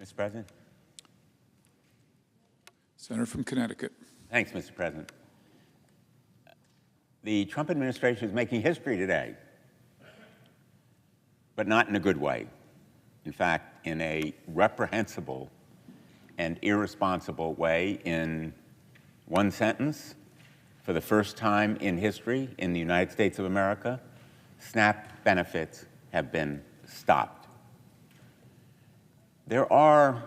Mr. President. Senator from Connecticut. Thanks, Mr. President. The Trump administration is making history today, but not in a good way. In fact, in a reprehensible and irresponsible way. In one sentence, for the first time in history in the United States of America, SNAP benefits have been stopped. There are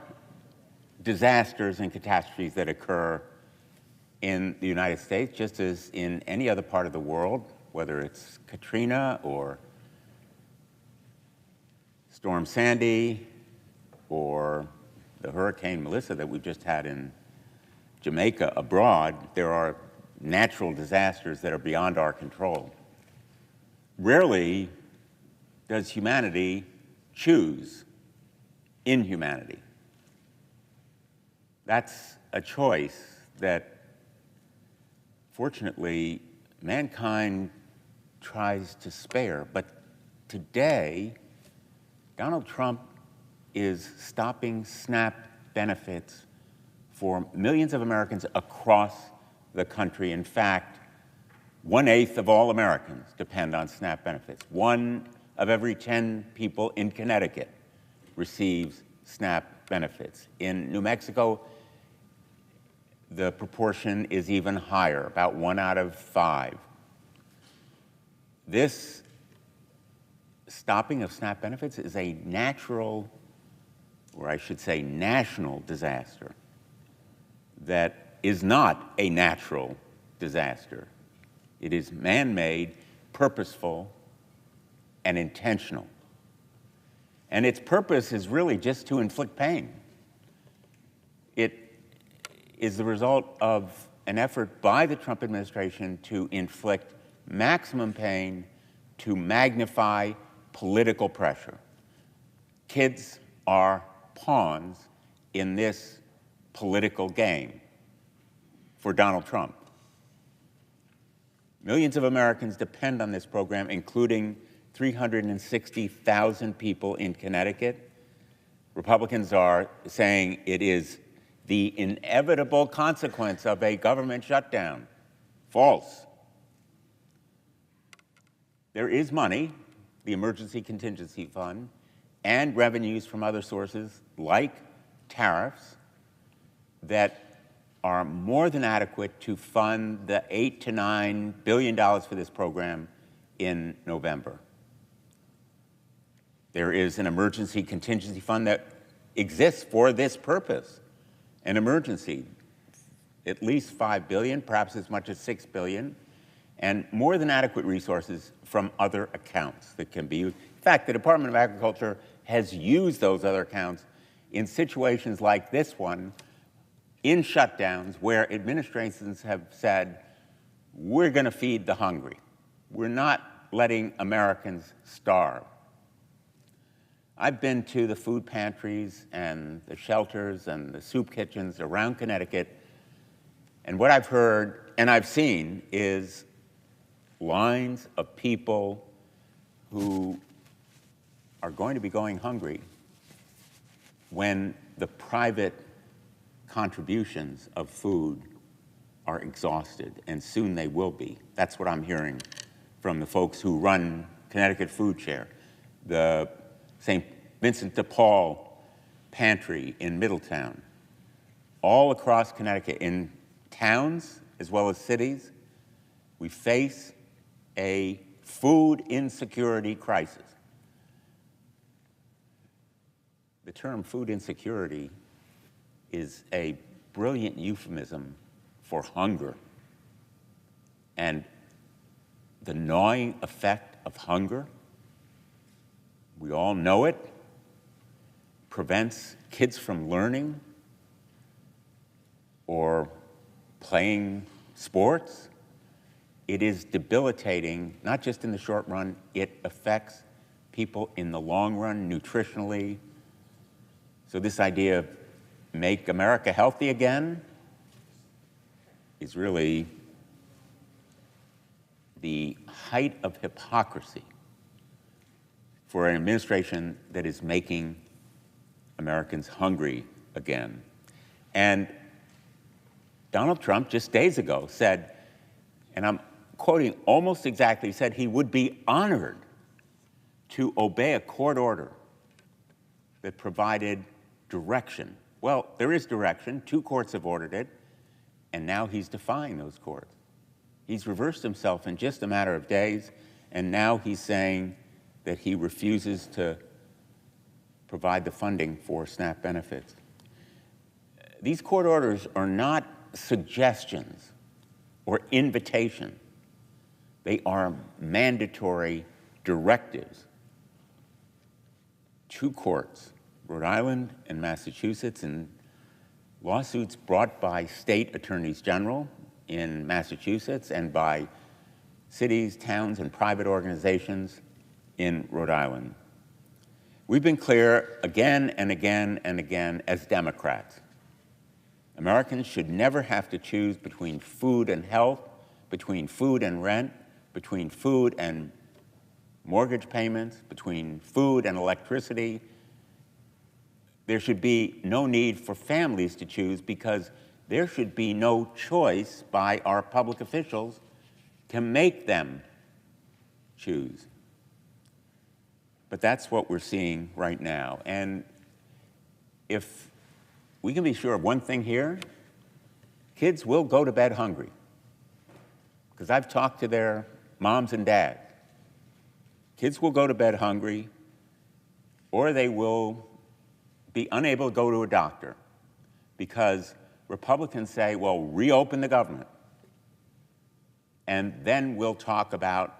disasters and catastrophes that occur in the United States, just as in any other part of the world, whether it's Katrina or Storm Sandy or the Hurricane Melissa that we've just had in Jamaica abroad. There are natural disasters that are beyond our control. Rarely does humanity choose inhumanity. That's a choice that, fortunately, mankind tries to spare. But today, Donald Trump is stopping SNAP benefits for millions of Americans across the country. In fact, 1/8 of all Americans depend on SNAP benefits. 1 of every 10 people in Connecticut receives SNAP benefits. In New Mexico, the proportion is even higher, about 1 out of 5. This stopping of SNAP benefits is a natural, or I should say national disaster that is not a natural disaster. It is man-made, purposeful, and intentional. And its purpose is really just to inflict pain. It is the result of an effort by the Trump administration to inflict maximum pain, to magnify political pressure. Kids are pawns in this political game for Donald Trump. Millions of Americans depend on this program, including 360,000 people in Connecticut. Republicans are saying it is the inevitable consequence of a government shutdown. False. There is money, the Emergency Contingency Fund, and revenues from other sources like tariffs that are more than adequate to fund the $8 to $9 billion for this program in November. There is an emergency contingency fund that exists for this purpose, an emergency, at least $5 billion, perhaps as much as $6 billion, and more than adequate resources from other accounts that can be used. In fact, the Department of Agriculture has used those other accounts in situations like this one, in shutdowns where administrations have said, we're going to feed the hungry. We're not letting Americans starve. I've been to the food pantries and the shelters and the soup kitchens around Connecticut, and what I've heard and I've seen is lines of people who are going to be going hungry when the private contributions of food are exhausted, and soon they will be. That's what I'm hearing from the folks who run Connecticut Food Share, the St. Vincent de Paul Pantry in Middletown, all across Connecticut, in towns as well as cities. We face a food insecurity crisis. The term food insecurity is a brilliant euphemism for hunger. And the gnawing effect of hunger, we all know it, prevents kids from learning or playing sports. It is debilitating, not just in the short run, it affects people in the long run, nutritionally. So this idea of make America healthy again is really the height of hypocrisy for an administration that is making Americans hungry again. And Donald Trump just days ago said, and I'm quoting almost exactly, he said he would be honored to obey a court order that provided direction. Well, there is direction. 2 courts have ordered it, and now he's defying those courts. He's reversed himself in just a matter of days, and now he's saying that he refuses to provide the funding for SNAP benefits. These court orders are not suggestions or invitations. They are mandatory directives. 2 courts, Rhode Island and Massachusetts, in lawsuits brought by state attorneys general in Massachusetts and by cities, towns, and private organizations in Rhode Island. We've been clear again and again and again as Democrats. Americans should never have to choose between food and health, between food and rent, between food and mortgage payments, between food and electricity. There should be no need for families to choose because there should be no choice by our public officials to make them choose. But that's what we're seeing right now. And if we can be sure of one thing here, kids will go to bed hungry. Because I've talked to their moms and dads. Kids will go to bed hungry, or they will be unable to go to a doctor because Republicans say, well, reopen the government, and then we'll talk about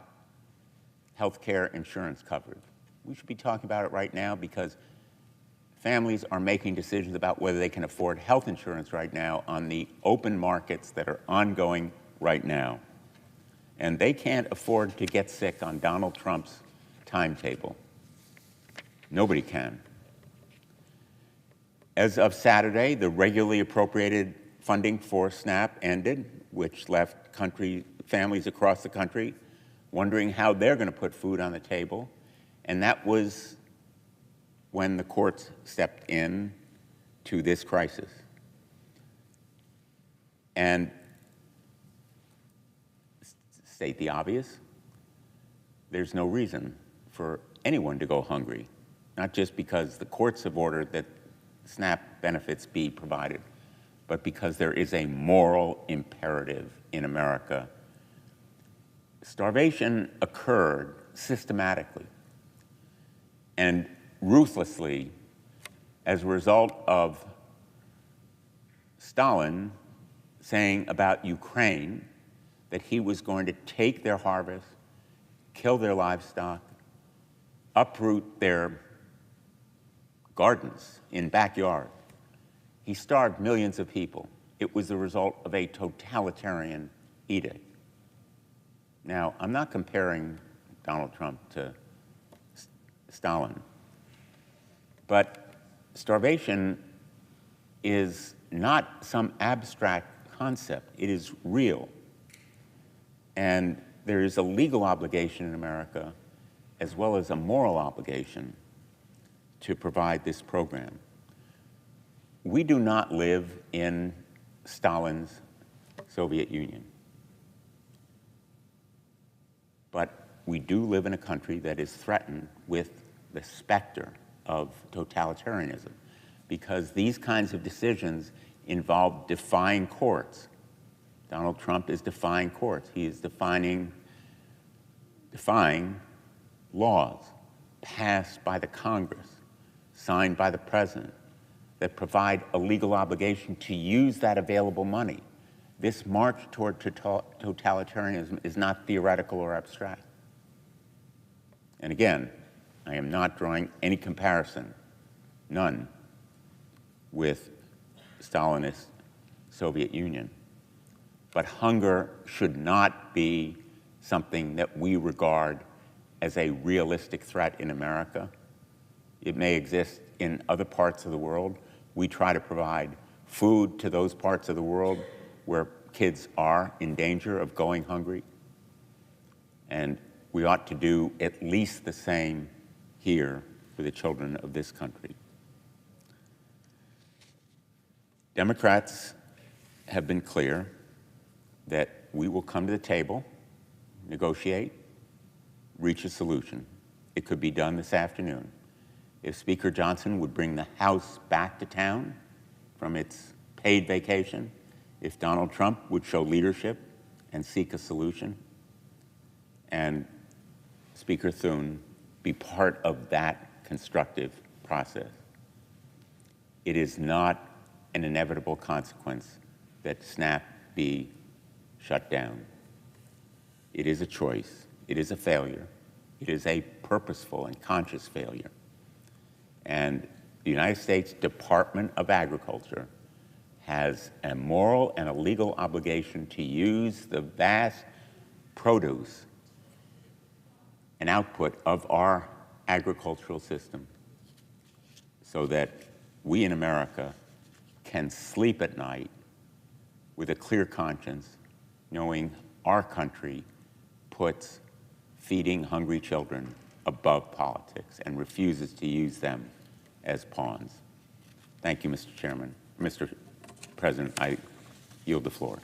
health care insurance coverage. We should be talking about it right now because families are making decisions about whether they can afford health insurance right now on the open markets that are ongoing right now. And they can't afford to get sick on Donald Trump's timetable. Nobody can. As of Saturday, the regularly appropriated funding for SNAP ended, which left families across the country wondering how they're going to put food on the table. And that was when the courts stepped in to this crisis. And state the obvious, there's no reason for anyone to go hungry, not just because the courts have ordered that SNAP benefits be provided, but because there is a moral imperative in America. Starvation occurred systematically and ruthlessly as a result of Stalin saying about Ukraine that he was going to take their harvest, kill their livestock, uproot their gardens in backyards. He starved millions of people. It was the result of a totalitarian edict. Now, I'm not comparing Donald Trump to Stalin, but starvation is not some abstract concept. It is real. And there is a legal obligation in America as well as a moral obligation to provide this program. We do not live in Stalin's Soviet Union. But we do live in a country that is threatened with the specter of totalitarianism because these kinds of decisions involve defying courts. Donald Trump is defying courts. He is defying laws passed by the Congress, signed by the president, that provide a legal obligation to use that available money. This march toward totalitarianism is not theoretical or abstract. And again, I am not drawing any comparison, none, with Stalinist Soviet Union. But hunger should not be something that we regard as a realistic threat in America. It may exist in other parts of the world. We try to provide food to those parts of the world where kids are in danger of going hungry. And we ought to do at least the same here for the children of this country. Democrats have been clear that we will come to the table, negotiate, reach a solution. It could be done this afternoon. If Speaker Johnson would bring the House back to town from its paid vacation, if Donald Trump would show leadership and seek a solution, and Speaker Thune be part of that constructive process. It is not an inevitable consequence that SNAP be shut down. It is a choice. It is a failure. It is a purposeful and conscious failure. And the United States Department of Agriculture has a moral and a legal obligation to use the vast produce and output of our agricultural system so that we in America can sleep at night with a clear conscience, knowing our country puts feeding hungry children above politics and refuses to use them as pawns. Thank you, Mr. Chairman. Mr. President, I yield the floor.